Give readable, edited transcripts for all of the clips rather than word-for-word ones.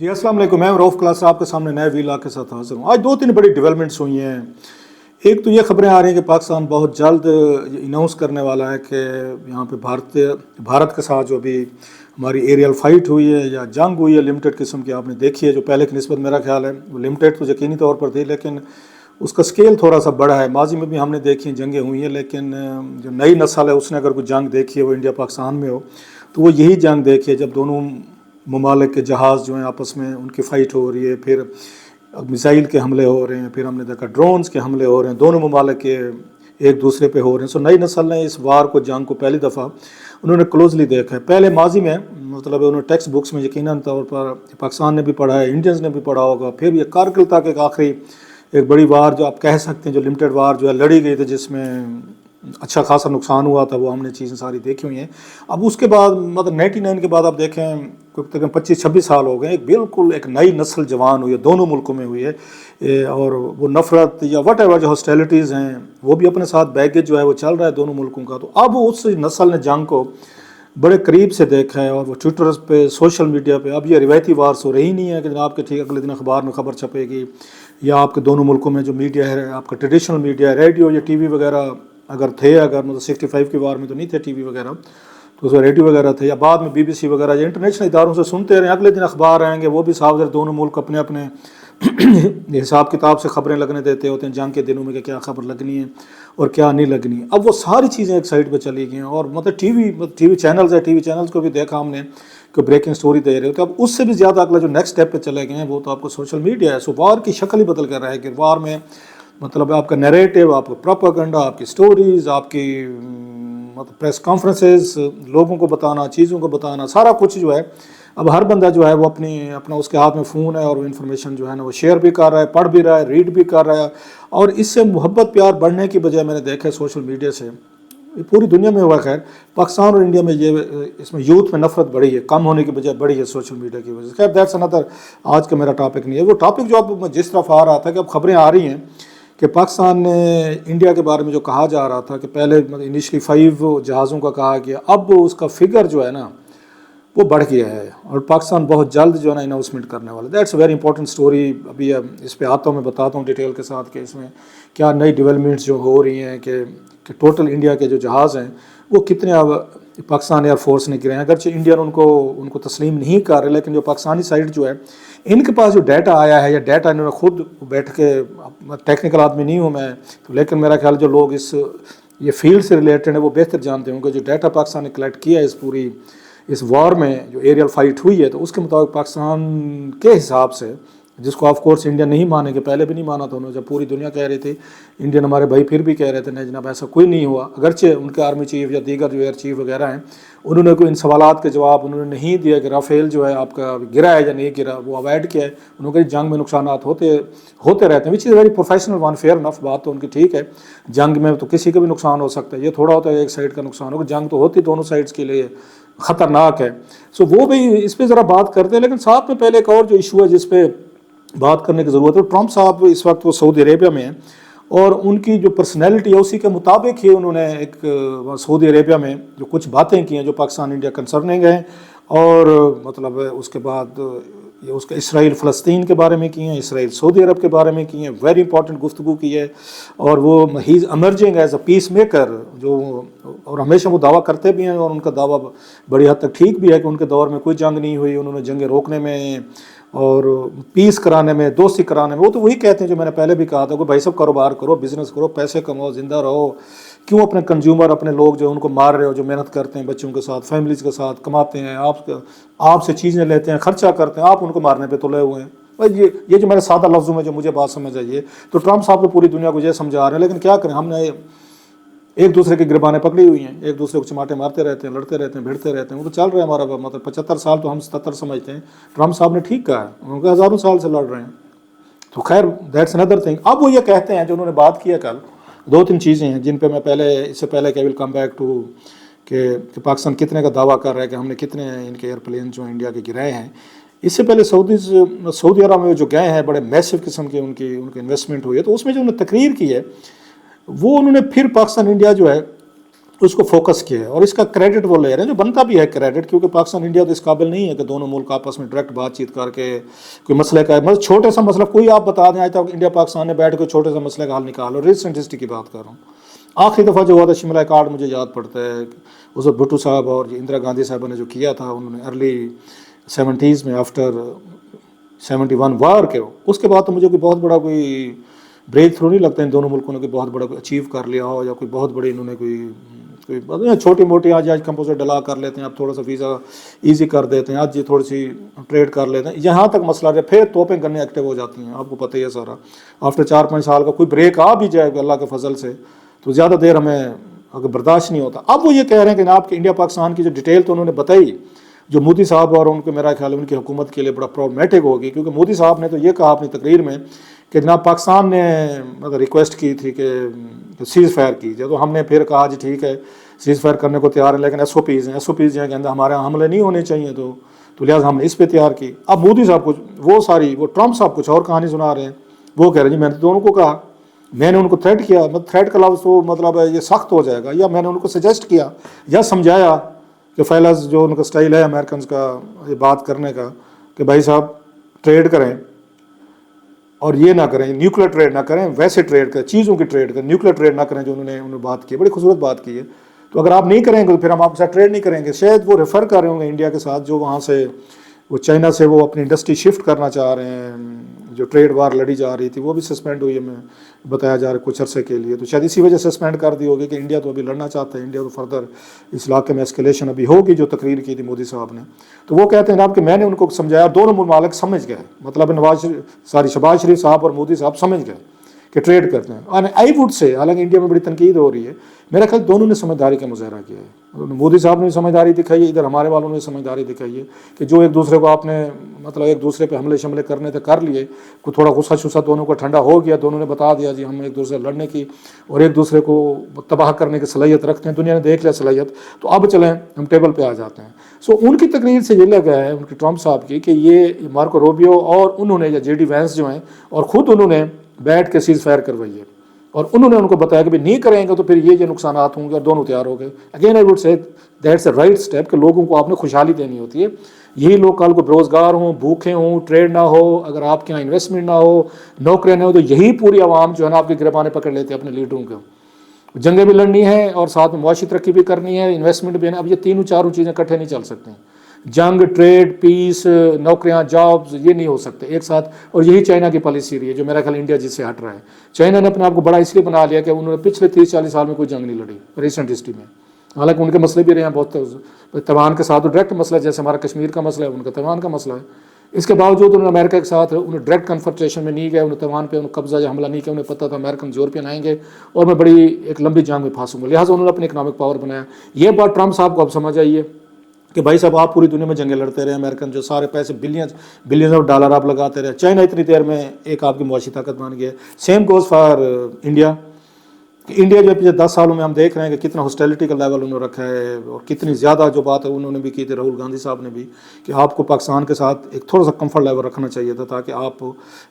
जी अस्सलाम वालेकुम, मैं रऊफ़ क्लास आपके सामने नए व्लॉग के साथ हाजिर हूँ। आज दो तीन बड़ी डेवलपमेंट्स हुई हैं। एक तो ये खबरें आ रही हैं कि पाकिस्तान बहुत जल्द अनाउंस करने वाला है कि यहाँ पे भारत के साथ जो अभी हमारी एरियल फाइट हुई है या जंग हुई है लिमिटेड किस्म की, आपने देखी है, जो पहले की निस्बत मेरा ख्याल है वो लिमिटेड तो यकीनी तौर पर थी, लेकिन उसका स्केल थोड़ा सा बड़ा है। माजी में भी हमने देखी हैं जंगें हुई हैं, लेकिन जो नई नस्ल है उसने अगर कोई जंग देखी है वो इंडिया पाकिस्तान में हो तो वो यही जंग देखी है जब दोनों ममालिक के जहाज़ जो हैं आपस में उनकी फ़ाइट हो रही है, फिर मिसाइल के हमले हो रहे हैं, फिर हमने देखा ड्रोन्स के हमले हो रहे हैं, दोनों ममालिक के एक दूसरे पे हो रहे हैं। सो नई नस्ल ने इस वार को, जंग को पहली दफ़ा उन्होंने क्लोजली देखा है। पहले माजी में मतलब उन्होंने टेक्स्ट बुक्स में यकीनन तौर पर पाकिस्तान ने भी पढ़ा है, इंडियंस ने भी पढ़ा होगा। फिर ये कारगिल तक एक आखिरी एक बड़ी वार जो आप कह सकते हैं, जो लिमिटेड वार जो है लड़ी गई थी, जिसमें अच्छा खासा नुकसान हुआ था, वो हमने चीज़ें सारी देखी हुई हैं। अब उसके बाद मतलब 99 के बाद आप देखें तकरीबन 25-26 साल हो गए, बिल्कुल एक नई नस्ल जवान हुई है, दोनों मुल्कों में हुई है। और वो नफ़रत या वट एवर जो हॉस्टिलिटीज़ हैं वो भी अपने साथ बैगेज जो है वो चल रहा है दोनों मुल्कों का। तो अब उस नस्ल ने जंग को बड़े करीब से देखा है, और वो ट्विटर पे, सोशल मीडिया पे अब ये रिवायती वार हो रही नहीं है कि जनाब के ठीक अगले दिन अखबार में ख़बर छपेगी, या आपके दोनों मुल्कों में जो मीडिया है, आपका ट्रेडिशनल मीडिया, रेडियो या टीवी वगैरह अगर थे, अगर मतलब 65 की वार में तो नहीं थे टीवी वगैरह, तो उसमें रेडियो वगैरह थे, या बाद में BBC वगैरह या इंटरनेशनल इदारों से सुनते रहे, अगले दिन अखबार आएंगे वो भी साफ दोनों मुल्क अपने अपने हिसाब किताब से खबरें लगने देते होते हैं जंग के दिनों में कि क्या खबर लगनी है और क्या नहीं लगनी है। अब वो सारी चीज़ें एक साइड पे चली गई हैं, और मतलब टीवी चैनल्स है, टीवी चैनल्स को भी देखा हमने कि ब्रेकिंग स्टोरी दे रहे होते हैं। अब उससे भी ज़्यादा अगला जो नेक्स्ट स्टेप पे चले गए हैं वो तो आपको सोशल मीडिया है। सो वार की शक्ल ही बदल कर रहा है कि वार में मतलब आपका नैरेटिव, आपका प्रोपेगेंडा, आपकी स्टोरीज़, आपकी मतलब प्रेस कॉन्फ्रेंसेस, लोगों को बताना, चीज़ों को बताना, सारा कुछ जो है अब हर बंदा जो है वो अपना उसके हाथ में फ़ोन है, और वो इन्फॉर्मेशन जो है ना वो शेयर भी कर रहा है, पढ़ भी रहा है, रीड भी कर रहा है। और इससे मोहब्बत प्यार बढ़ने की बजाय मैंने देखा है सोशल मीडिया से, ये पूरी दुनिया में हुआ, खैर पाकिस्तान और इंडिया में ये इसमें यूथ में नफरत बढ़ी है, कम होने की बजाय बढ़ी है सोशल मीडिया की वजह से। खैर दैट्स अनदर, आज का मेरा टॉपिक नहीं है। वो टॉपिक जो अब जिस तरफ आ रहा था कि अब खबरें आ रही हैं कि पाकिस्तान ने इंडिया के बारे में जो कहा जा रहा था कि पहले मतलब इनिशली 5 जहाज़ों का कहा गया, अब उसका फिगर जो है ना वो बढ़ गया है, और पाकिस्तान बहुत जल्द जो है ना अनाउंसमेंट करने वाला है। That's a very important story. अभी इस पे आता हूँ, मैं बताता हूँ डिटेल के साथ कि इसमें क्या नई डेवलपमेंट्स जो हो रही हैं कि टोटल इंडिया के जो जहाज़ हैं वो कितने अब पाकिस्तान एयरफोर्स ने गिरे हैं। अगरचे इंडियन उनको तस्लीम नहीं कर रहे, लेकिन जो पाकिस्तानी साइड जो है इनके पास जो डाटा आया है, या डाटा इन्होंने खुद बैठ के, टेक्निकल आदमी नहीं हूँ मैं तो, लेकिन मेरा ख्याल जो लोग ये फील्ड से रिलेटेड है वो बेहतर जानते होंगे। जो डाटा पाकिस्तान ने कलेक्ट किया है इस वॉर में, जो एरियल फाइट हुई है, तो उसके मुताबिक पाकिस्तान के हिसाब से, जिसको ऑफ कोर्स इंडिया नहीं मानेंगे, पहले भी नहीं माना था उन्होंने, जब पूरी दुनिया कह रही थी, इंडियन हमारे भाई फिर भी कह रहे थे नहीं जनाब ऐसा कोई नहीं हुआ। अगरचे उनके आर्मी चीफ या दीगर जो एयर चीफ वगैरह हैं उन्होंने कोई इन सवालात के जवाब उन्होंने नहीं दिया कि राफेल जो है आपका गिरा है या नहीं गिरा, वो अवॉइड किया है। उन्होंने कहा जंग में नुकसान होते रहते हैं, which is very professional one, fair enough, बात तो उनकी ठीक है। जंग में तो किसी का भी नुकसान हो सकता है, ये थोड़ा होता है एक साइड का नुकसान होगा, जंग तो होती दोनों साइड्स के लिए ख़तरनाक है। सो वो भी इस पर ज़रा बात करते हैं, लेकिन साथ में पहले एक और जो इशू है जिस पे बात करने की ज़रूरत है। ट्रम्प साहब इस वक्त वो सऊदी अरेबिया में हैं, और उनकी जो पर्सनैलिटी है उसी के मुताबिक ही उन्होंने एक सऊदी अरेबिया में जो कुछ बातें की हैं जो पाकिस्तान इंडिया कंसर्निंग हैं, और मतलब उसके बाद ये उसके इसराइल फ़लस्तीन के बारे में की हैं, इसराइल सऊदी अरब के बारे में की हैं, वेरी इंपॉर्टेंट गुफ्तगू की है। और वो he is emerging as a peacemaker, जो और हमेशा वो दावा करते भी हैं, और उनका दावा बड़ी हद तक ठीक भी है कि उनके दौर में कोई जंग नहीं हुई, उन्होंने जंगें रोकने में और पीस कराने में, दोस्ती कराने में, वो तो वही कहते हैं जो मैंने पहले भी कहा था कि भाई सब कारोबार करो, बिज़नेस करो, पैसे कमाओ, ज़िंदा रहो, क्यों अपने कंज्यूमर, अपने लोग जो उनको मार रहे हो, जो मेहनत करते हैं बच्चों के साथ, फैमिलीज़ के साथ, कमाते हैं, आपसे चीज़ें लेते हैं, खर्चा करते हैं, आप उनको मारने पे तुले हुए हैं। भाई ये जो मेरे सादा लफ्ज़ों में जो मुझे बात समझ आई है, तो ट्रम्प साहब तो पूरी दुनिया को ये समझा रहे हैं, लेकिन क्या करें, हमने एक दूसरे की गिरबानें पकड़ी हुई हैं, एक दूसरे को चमाटे मारते रहते हैं, लड़ते रहते हैं, भिड़ते रहते हैं। वो तो चल रहा है हमारा, मतलब 75 साल तो हम 77 समझते हैं, ट्रम्प साहब ने ठीक कहा है, उनके हज़ारों साल से लड़ रहे हैं। तो खैर दैट्स अनदर थिंग। अब वो ये कहते हैं, जो उन्होंने बात किया कल, 2-3 चीज़ें हैं जिन पे मैं इससे पहले I will come back to कि पाकिस्तान कितने का दावा कर रहा है कि हमने कितने इनके एयरप्लेन जो इंडिया के गिराए हैं। इससे पहले सऊदी अरब में जो गए हैं, बड़े मैसिव किस्म की उनकी इन्वेस्टमेंट हुई है, तो उसमें जो उन्होंने तकरीर की है वो उन्होंने फिर पाकिस्तान इंडिया जो है اس کو فوکس کیا ہے، اور اس کا کریڈٹ وہ لے رہے ہیں جو بنتا بھی ہے کریڈٹ، کیونکہ پاکستان انڈیا تو اس قابل نہیں ہے کہ دونوں ملک آپس میں ڈائریکٹ بات چیت کر کے کوئی مسئلے کا مطلب چھوٹے سا مسئلہ کوئی آپ بتا دیں آج تک انڈیا پاکستان نے بیٹھ کے چھوٹے سا مسئلے کا حل نکالو. ریسنٹ ہسٹری کی بات کر رہا ہوں. آخری دفعہ جو ہوا تھا شملہ کارڈ مجھے یاد پڑتا ہے، اس وقت بھٹو صاحب اور اندرا گاندھی صاحبہ نے جو کیا تھا، انہوں نے ارلی 70s میں آفٹر 71 وار کے، اس کے بعد تو مجھے کوئی بہت بڑا کوئی بریک تھرو نہیں لگتا ان دونوں ملکوں نے کوئی بہت بڑا کوئی اچیو کر لیا ہو، یا کوئی بہت بڑی انہوں نے کوئی چھوٹی موٹی آج کمپوزٹ ڈلا کر لیتے ہیں، اب تھوڑا سا ویزا ایزی کر دیتے ہیں، آج یہ تھوڑی سی ٹریڈ کر لیتے ہیں، یہاں تک مسئلہ رہے پھر توپیں کرنے ایکٹیو ہو جاتی ہیں. آپ کو پتہ ہی ہے سارا، آفٹر 4-5 سال کا کوئی بریک آ بھی جائے گا اللہ کے فضل سے تو زیادہ دیر ہمیں اگر برداشت نہیں ہوتا. اب وہ یہ کہہ رہے ہیں کہ جناب کہ انڈیا پاکستان کی جو ڈیٹیل تو انہوں نے بتائی، جو مودی صاحب اور ان کو میرا خیال ہے ان کی حکومت کے لیے بڑا پرابلمیٹک ہوگی، کیونکہ مودی صاحب نے تو یہ کہا اپنی تقریر میں کہ جناب پاکستان نے مطلب ریکویسٹ کی تھی کہ سیز فائر کیجیے، تو ہم نے پھر کہا جی ٹھیک ہے سیز فائر کرنے کو تیار ہیں، لیکن ایس او پیز ہیں کہ اندر ہمارے یہاں حملے نہیں ہونے چاہیے، تو لہٰذا ہم نے اس پہ تیار کی. اب مودی صاحب کچھ وہ ٹرمپ صاحب کچھ اور کہانی سنا رہے ہیں. وہ کہہ رہے ہیں جی میں نے دونوں کو کہا، میں نے ان کو تھریٹ کیا، تھریٹ کا لفظ تو مطلب ہے یہ سخت ہو جائے گا، یا میں نے ان کو سجیسٹ کیا یا سمجھایا کہ فیلز جو ان کا سٹائل ہے امریکنز کا یہ بات کرنے کا کہ بھائی صاحب ٹریڈ کریں اور یہ نہ کریں، نیوکلیر ٹریڈ نہ کریں، ویسے ٹریڈ کریں، چیزوں کی ٹریڈ کریں، نیوکلیر ٹریڈ نہ کریں، جو انہوں نے بات کی، بڑی خوبصورت بات کی ہے. تو اگر آپ نہیں کریں گے تو پھر ہم آپ کے ساتھ ٹریڈ نہیں کریں گے. شاید وہ ریفر کر رہے ہوں گے انڈیا کے ساتھ، جو وہاں سے وہ چائنا سے وہ اپنی انڈسٹری شفٹ کرنا چاہ رہے ہیں، جو ٹریڈ وار لڑی جا رہی تھی وہ بھی سسپینڈ ہوئی ہے، میں بتایا جا رہا ہے کچھ عرصے کے لیے. تو شاید اسی وجہ سے سسپینڈ کر دی ہوگی کہ انڈیا تو ابھی لڑنا چاہتا ہے، انڈیا تو فردر اس علاقے میں اسکیلیشن ابھی ہوگی، جو تقریر کی تھی مودی صاحب نے. تو وہ کہتے ہیں جناب کہ میں نے ان کو سمجھایا، دونوں ممالک سمجھ گئے، مطلب شہباز شریف صاحب اور مودی صاحب سمجھ گئے کہ ٹریڈ کرتے ہیں. اور آئی ووڈ سے، حالانکہ انڈیا میں بڑی تنقید ہو رہی ہے، میرا خیال دونوں نے سمجھداری کا مظاہرہ کیا ہے. مودی صاحب نے بھی سمجھداری دکھائی ہے، ادھر ہمارے والوں نے سمجھداری دکھائی ہے کہ جو ایک دوسرے کو آپ نے مطلب ایک دوسرے پہ حملے شملے کرنے تھے کر لیے، کوئی تھوڑا غصہ شصہ دونوں کو ٹھنڈا ہو گیا، دونوں نے بتا دیا جی ہم ایک دوسرے سے لڑنے کی اور ایک دوسرے کو تباہ کرنے کی صلاحیت رکھتے ہیں، دنیا نے دیکھ لیا صلاحیت، تو اب چلیں ہم ٹیبل پہ آ جاتے ہیں. سو ان کی تقریر سے یہ لگا ہے ان کی ٹرمپ صاحب کی کہ یہ مارکو روبیو اور انہوں نے یا جے ڈی وینس جو ہیں اور خود انہوں نے بیٹھ کے سیز فائر کروائی ہے، اور انہوں نے ان کو بتایا کہ نہیں کریں گے تو پھر یہ نقصانات ہوں گے، اور دونوں تیار ہو گئے. Again I would say that's a right step کہ لوگوں کو آپ نے خوشحالی دینی ہوتی ہے. یہی لوگ کل کو بےروزگار ہوں، بھوکے ہوں، ٹریڈ نہ ہو، اگر آپ کے یہاں انویسٹمنٹ نہ ہو، نوکریاں نہ ہو، تو یہی پوری عوام جو ہے نا آپ کے گربانے پکڑ لیتے ہیں اپنے لیڈروں کو. جنگیں بھی لڑنی ہیں اور ساتھ میں معاشی ترقی بھی کرنی ہے، انویسٹمنٹ بھی ہے. اب یہ تینوں چاروں چیزیں اکٹھے نہیں چل سکتے ہیں. جنگ، ٹریڈ، پیس، نوکریاں، جابز، یہ نہیں ہو سکتے ایک ساتھ. اور یہی چائنا کی پالیسی رہی ہے جو میرا خیال انڈیا جس سے ہٹ رہا ہے. چائنا نے اپنے آپ کو بڑا اس لیے بنا لیا کہ انہوں نے پچھلے 30-40 سال میں کوئی جنگ نہیں لڑی ریسنٹ ہسٹری میں. حالانکہ ان کے مسئلے بھی رہے ہیں بہت، تیوان کے ساتھ ڈائریکٹ مسئلہ ہے، جیسے ہمارا کشمیر کا مسئلہ ہے ان کا تیوان کا مسئلہ ہے. اس کے باوجود انہوں نے امریکہ کے ساتھ انہیں ڈائریکٹ کنفرنٹیشن میں نہیں گئے، انہوں نے تیوان پہ قبضہ یا حملہ نہیں کیا. انہیں پتہ تھا امریکن یورپین آئیں گے اور میں بڑی ایک لمبی جنگ میں پھانسوں گا، لہٰذا انہوں نے اپنے اکنامک پاور بنایا. یہ بات ٹرمپ صاحب کو اب سمجھ آئیے کہ بھائی صاحب آپ پوری دنیا میں جنگیں لڑتے رہے، امریکن جو سارے پیسے بلینز آف ڈالر آپ لگاتے رہے، چائنا اتنی دیر میں ایک آپ کی معاشی طاقت بن گیا. Same goes for India. India جو پچھلے 10 سالوں میں ہم دیکھ رہے ہیں کہ کتنا ہاسٹیلٹی کا لیول انہوں نے رکھا ہے، اور کتنی زیادہ جو بات ہے انہوں نے بھی کی تھی، راہل گاندھی صاحب نے بھی، کہ آپ کو پاکستان کے ساتھ ایک تھوڑا سا کمفرٹ لیول رکھنا چاہیے تھا تاکہ آپ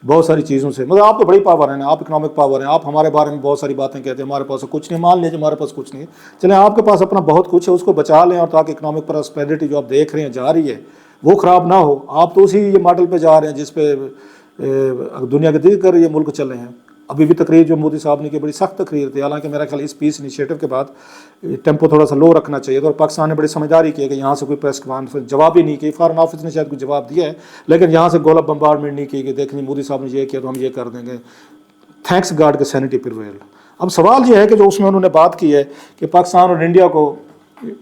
بہت ساری چیزوں سے مطلب آپ تو بڑی پاور ہیں نا، آپ اکنامک پاور ہیں، آپ ہمارے بارے میں بہت ساری باتیں کہتے ہیں ہمارے پاس کچھ نہیں، مان لیجیے ہمارے پاس کچھ نہیں ہے، چلیں آپ کے پاس اپنا بہت کچھ ہے اس کو بچا لیں، اور تاکہ اکنامک پراسپیرٹی جو آپ دیکھ رہے ہیں جا رہی ہے وہ خراب نہ ہو. آپ تو اسی یہ ماڈل پہ جا رہے ہیں جس پہ دنیا کے دیگر یہ ملک چلے ہیں. ابھی بھی تقریر جو مودی صاحب نے کی بڑی سخت تقریر تھی، حالانکہ میرا خیال اس پیس انیشیٹو کے بعد ٹیمپو تھوڑا سا لو رکھنا چاہیے تھا، اور پاکستان نے بڑی سمجھداری کی کہ یہاں سے کوئی پریس کانفرنس جواب ہی نہیں کی. فارن آفس نے شاید کوئی جواب دیا ہے لیکن یہاں سے گولا بمبارڈمنٹ نہیں کی کہ دیکھیں مودی صاحب نے یہ کیا تو ہم یہ کر دیں گے. تھینکس گاڈ کے سینٹی پریویل. اب سوال یہ ہے کہ جو اس میں انہوں نے بات کی ہے کہ پاکستان اور انڈیا کو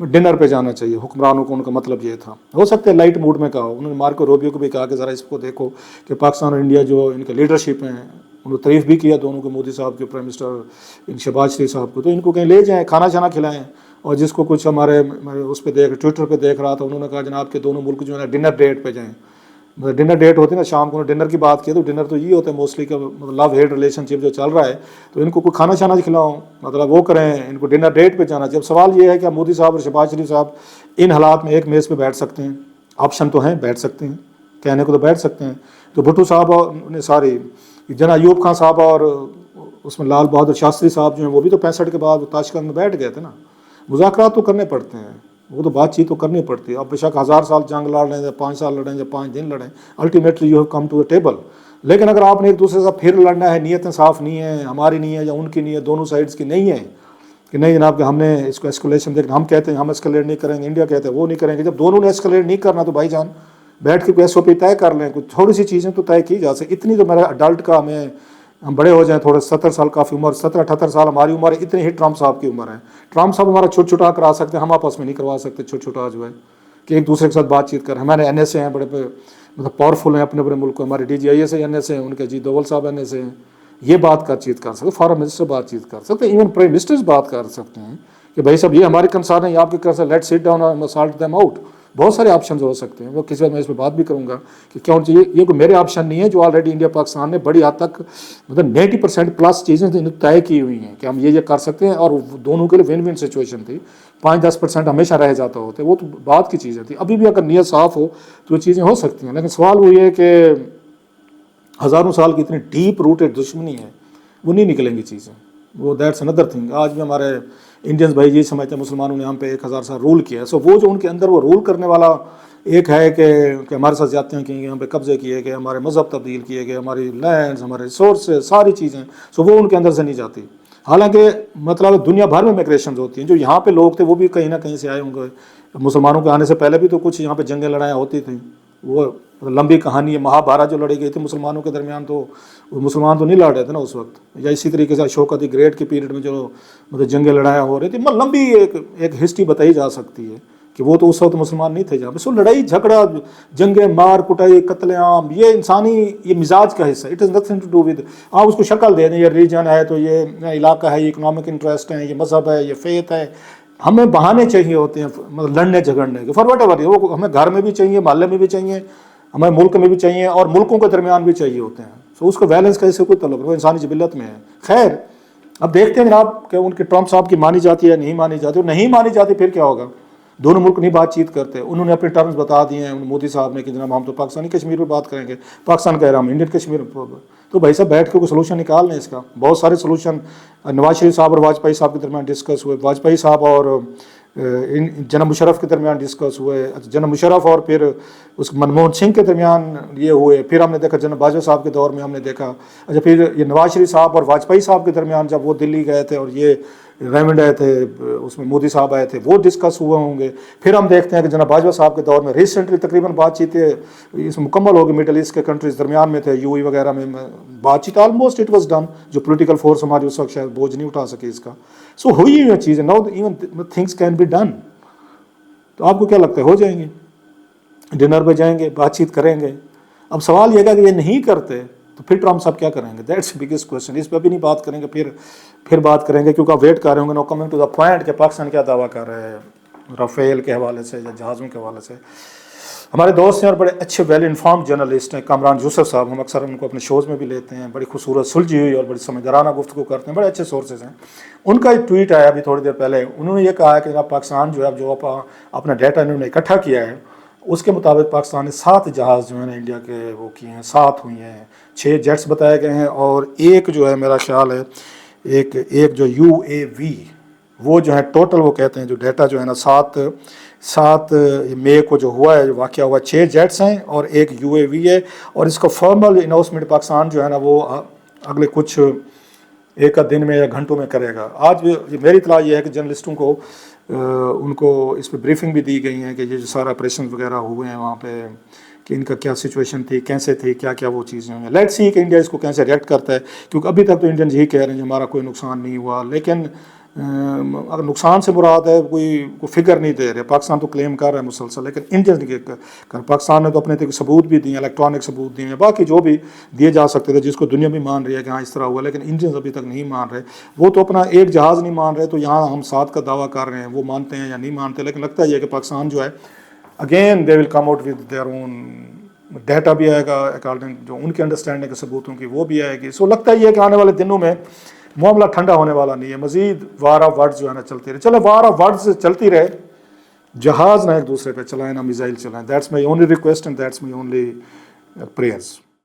ڈنر پہ جانا چاہیے حکمرانوں کو، ان کا مطلب یہ تھا. ہو سکتا ہے لائٹ موڈ میں کہا، انہوں نے مارکو روبیو کو بھی کہا کہ ذرا اس کو دیکھو کہ پاکستان اور انڈیا جو ان کے لیڈرشپ ہیں، انہوں نے تعریف بھی کیا دونوں کو، مودی صاحب کے، پرائم منسٹر شہباز شریف صاحب کو، تو ان کو کہیں لے جائیں، کھانا شانا کھلائیں. اور جس کو کچھ ہمارے اس پہ ٹویٹر پہ دیکھ رہا تھا، انہوں نے کہا جناب کہ دونوں ملک جو ہے نا ڈنر ڈیٹ پہ جائیں. ڈنر ڈیٹ ہوتی ہے نا شام کو، ڈنر کی بات کی تو ڈنر تو یہ ہوتا ہے موسٹلی کہ لو ہیٹ ریلیشن شپ جو چل رہا ہے، تو ان کو کوئی کھانا شانا کھلاؤ، مطلب وہ کریں، ان کو ڈنر ڈیٹ پہ جانا چاہیے. اب سوال یہ ہے کہ مودی صاحب اور شہباز شریف صاحب ان حالات میں ایک میز پہ بیٹھ سکتے ہیں؟ آپشن تو ہیں، بیٹھ سکتے ہیں، کہنے کو تو بیٹھ سکتے ہیں. تو بھٹو صاحب نے ساری جناب ایوب خان صاحب اور اس میں لال بہادر شاستری صاحب جو ہیں وہ بھی تو 65 کے بعد تاشکند میں بیٹھ گئے تھے نا. मुज़ाकरात तो करने पड़ते हैं, वो तो बातचीत तो करनी पड़ती है। अब बेशक 1000 साल जंग लड़ लें या 5 साल लड़ें या 5 दिन लड़ें, ultimately you have come to the table. लेकिन अगर आपने एक दूसरे से फिर लड़ना है, नीयतें साफ़ नहीं है, हमारी नहीं है या उनकी नहीं है, दोनों साइड्स की नहीं है कि नहीं जनाब कि हमने इसको एस्केलेशन देखना, हम कहते हैं हम एस्केलेट नहीं करेंगे, इंडिया कहते हैं वो नहीं करेंगे। जब दोनों ने एस्केलेट नहीं करना तो भाईजान बैठ के SOP तय कर लें, कुछ थोड़ी सी चीज़ें तो तय की जा सकती। इतनी तो मेरा अडल्ट का हमें, हम बड़े हो जाएं थोड़े, 70 साल काफ़ी उम्र, 17-78 साल हमारी उम्र है, इतनी ही ट्रम्प साहब की उम्र है। ट्रम्प साहब हमारा छोटा छोटा करा सकते हैं, हम आपस में नहीं करवा सकते छोटा छोटा जो है कि एक दूसरे के साथ बातचीत करें। हमारे NSA हैं, बड़े मतलब पावरफुल हैं अपने अपने मुल्क को, हमारे DGIS है, NSA हैं, उनके जी दोवल साहब NSA हैं, ये बातचीत कर सकते, फॉरेन मिनिस्टर बातचीत कर सकते, इवन प्राइम मिनिस्टर्स बात कर सकते हैं कि भाई साहब ये हमारी कंसर्न है, ये आपके कंसर्न, लेट्स सिट डाउन और सॉल्व देम आउट। बहुत सारे ऑप्शन हो सकते हैं, वो किसी बार मैं इस पर बात भी करूंगा कि क्यों चाहिए। ये कोई मेरे ऑप्शन नहीं है, जो ऑलरेडी इंडिया पाकिस्तान ने बड़ी हद तक मतलब 90% प्लस चीज़ें तय की हुई हैं कि हम ये कर सकते हैं, और दोनों के लिए विन विन सिचुएशन थी। 5-10% हमेशा रह जाता होते, वो तो बात की चीज़ें थी। अभी भी अगर नीयत साफ़ हो तो ये चीज़ें हो सकती हैं, लेकिन सवाल वो ये कि हज़ारों साल की इतनी डीप रूटेड दुश्मनी है, वो नहीं निकलेंगी चीज़ें, वो दैट्स अनदर थिंग। आज भी हमारे इंडियंस भाई ये समझते हैं मुसलमानों ने हम पे 1000 साल रूल किया है, सो वो जो उनके अंदर वो रूल करने वाला एक है कि हमारे साथ ज्यादतियाँ की गई, यहाँ पे कब्जे किए गए, हमारे मज़हब तब्दील किए गए, हमारी लैंड्स, हमारे रिसोर्सेज, सारी चीज़ें, सो वो उनके अंदर से नहीं जाती। हालांकि मतलब दुनिया भर में माइग्रेशन होती हैं, जो यहाँ पे लोग थे वो भी कहीं ना कहीं से आए होंगे। मुसलमानों के आने से पहले भी तो कुछ यहाँ पे जंगें लड़ाइयाँ होती थी, वो लंबी कहानी है। महाभारत जो लड़ी गई थी मुसलमानों के दरमियान, तो मुसलमान तो नहीं लड़ रहे थे ना उस वक्त, या इसी तरीके से अशोक द ग्रेट के पीरियड में जो मतलब जंगें लड़ाइयाँ हो रही थी, मतलब लंबी एक हिस्ट्री बताई जा सकती है कि वो तो उस वक्त मुसलमान नहीं थे जहाँ पे। सो लड़ाई झगड़ा, जंगें, मार कुटाई, कत्लेआम, ये इंसानी ये मिजाज का हिस्सा, it is nothing to do with आप उसको शक्ल दे दें, ये रिलीजन है तो ये इलाका है, ये इकोनॉमिक इंटरेस्ट है, ये मज़हब है, ये फेथ है। हमें बहाने चाहिए होते हैं मतलब लड़ने झगड़ने के, फॉर वट एवर, वो हमें घर में भी चाहिए, मोहल्ले में भी चाहिए, हमारे मुल्क में भी चाहिए, और मुल्कों के दरमियान भी चाहिए होते हैं। सो उसको बैलेंस कैसे कोई तलब, वो इंसानी जबिलत में है। खैर अब देखते हैं जनाब कि उनके ट्रम्प साहब की मानी जाती है नहीं मानी जाती, और नहीं मानी जाती फिर क्या होगा। दोनों मुल्क नहीं बातचीत करते, उन्होंने अपने टर्म्स बता दिए हैं मोदी साहब ने कि जनाब हम तो पाकिस्तानी कश्मीर पर बात करेंगे, पाकिस्तान कह रहा हम इंडियन कश्मीर पर। तो भाई साहब बैठ के कोई सोल्यूशन निकाल लें इसका। बहुत सारे सोल्यूशन नवाज शरीफ साहब और वाजपेयी साहब के दरमियान डिस्कस हुए, वाजपेयी साहब और जनाब मुशर्रफ के दरमियान डिस्कस हुए, जनाब मुशर्रफ और फिर उस मनमोहन सिंह के दरमियान ये हुए, फिर हमने देखा जनाब बाजवा साहब के दौर में हमने देखा। अच्छा, फिर ये नवाज शरीफ साहब और वाजपेयी साहब के दरमियान जब वो दिल्ली गए थे और ये रेमंड आए थे, उसमें मोदी साहब आए थे, वो डिस्कस हुए होंगे। फिर हम देखते हैं कि जनाब बाजवा साहब के दौर में रिसेंटली तकरीबन बातचीतें इस मुकम्मल हो गई, मिडल ईस्ट के कंट्रीज दरमियान में थे, UAE वगैरह में बातचीत ऑलमोस्ट इट वाज डन। जो पॉलिटिकल फोर्स हमारी उस वक्त शायद बोझ नहीं उठा सके इसका। सो हुई ये चीज़ें, now even things can be done. तो आपको क्या लगता है हो जाएंगे? डिनर पे जाएंगे, बातचीत करेंगे। अब सवाल यह है कि ये नहीं करते तो फिर ट्रम्प साहब क्या करेंगे? That's biggest question. इस पर भी नहीं बात करेंगे, फिर बात करेंगे, क्योंकि आप वेट कर रहे होंगे no coming to the point कि पाकिस्तान क्या दावा कर रहा है राफेल के हवाले से या जहाज़ों के हवाले से। हमारे दोस्त हैं और बड़े अच्छे वेल इन्फॉर्म्ड जर्नलिस्ट हैं, कामरान यूसुफ साहब, हम अक्सर उनको अपने शोज़ में भी लेते हैं, बड़ी खूबसूरत सुलझी हुई और बड़ी समझदाराना गुफ्तगू करते हैं, बड़े अच्छे सोर्सेज हैं। उनका एक ट्वीट आया अभी थोड़ी देर पहले, उन्होंने ये कहा है कि पाकिस्तान जो है जो अपना डाटा इन्होंने इकट्ठा किया है उसके मुताबिक पाकिस्तान ने 7 जहाज़ जो है ना इंडिया के वो किए हैं, 7 हुई हैं, 6 जेट्स बताए गए हैं, और एक जो है मेरा ख्याल है एक जो UAV वो जो है टोटल वो कहते हैं जो डाटा जो है ना 7 मई को जो हुआ है, जो वाक़या हुआ, 6 जेट्स हैं और एक UAV है। और इसका फॉर्मल अनाउंसमेंट पाकिस्तान जो है ना वो अगले कुछ एक दिन में या घंटों में करेगा। आज मेरी इत्तला ये है कि जर्नलिस्टों को उनको इस पर ब्रीफिंग भी दी गई है कि ये जो सारा ऑपरेशन वगैरह हुए हैं वहाँ पे कि इनका क्या सिचुएशन थी, कैसे थी, क्या क्या वो चीज़ें हुई हैं। लेट्स सी कि इंडिया इसको कैसे रिएक्ट करता है, क्योंकि अभी तक तो इंडियंस यही कह रहे हैं कि हमारा कोई नुकसान नहीं हुआ, लेकिन अगर नुकसान से मुराद है कोई फिगर नहीं दे रहे। पाकिस्तान तो क्लेम कर रहा है मुसलसल, लेकिन इंडियंस नहीं कर। पाकिस्तान ने तो अपने तक सबूत भी दिए, इलेक्ट्रॉनिक सबूत दिए हैं, बाकी जो भी दिए जा सकते थे जिसको दुनिया भी मान रही है कि हाँ इस तरह हुआ, लेकिन इंडियंस अभी तक नहीं मान रहे। वो तो अपना एक जहाज़ नहीं मान रहे, तो यहाँ हम 7 का दावा कर रहे हैं, वो मानते हैं या नहीं मानते। लेकिन लगता है कि पाकिस्तान जो है again they will come out with their own data भी आएगा अकॉर्डिंग जो उनके अंडरस्टैंडिंग के सबूतों की, वो भी आएगी। सो लगता है कि आने वाले दिनों में मामला ठंडा होने वाला नहीं है, मजीद वार ऑफ वर्ड्स जो है ना चलती रहे। चलो वार ऑफ वर्ड्स चलती रहे, जहाज़ ना एक दूसरे पे चलाएं ना मिसाइल चलाएं। That's my only request and that's my only prayers.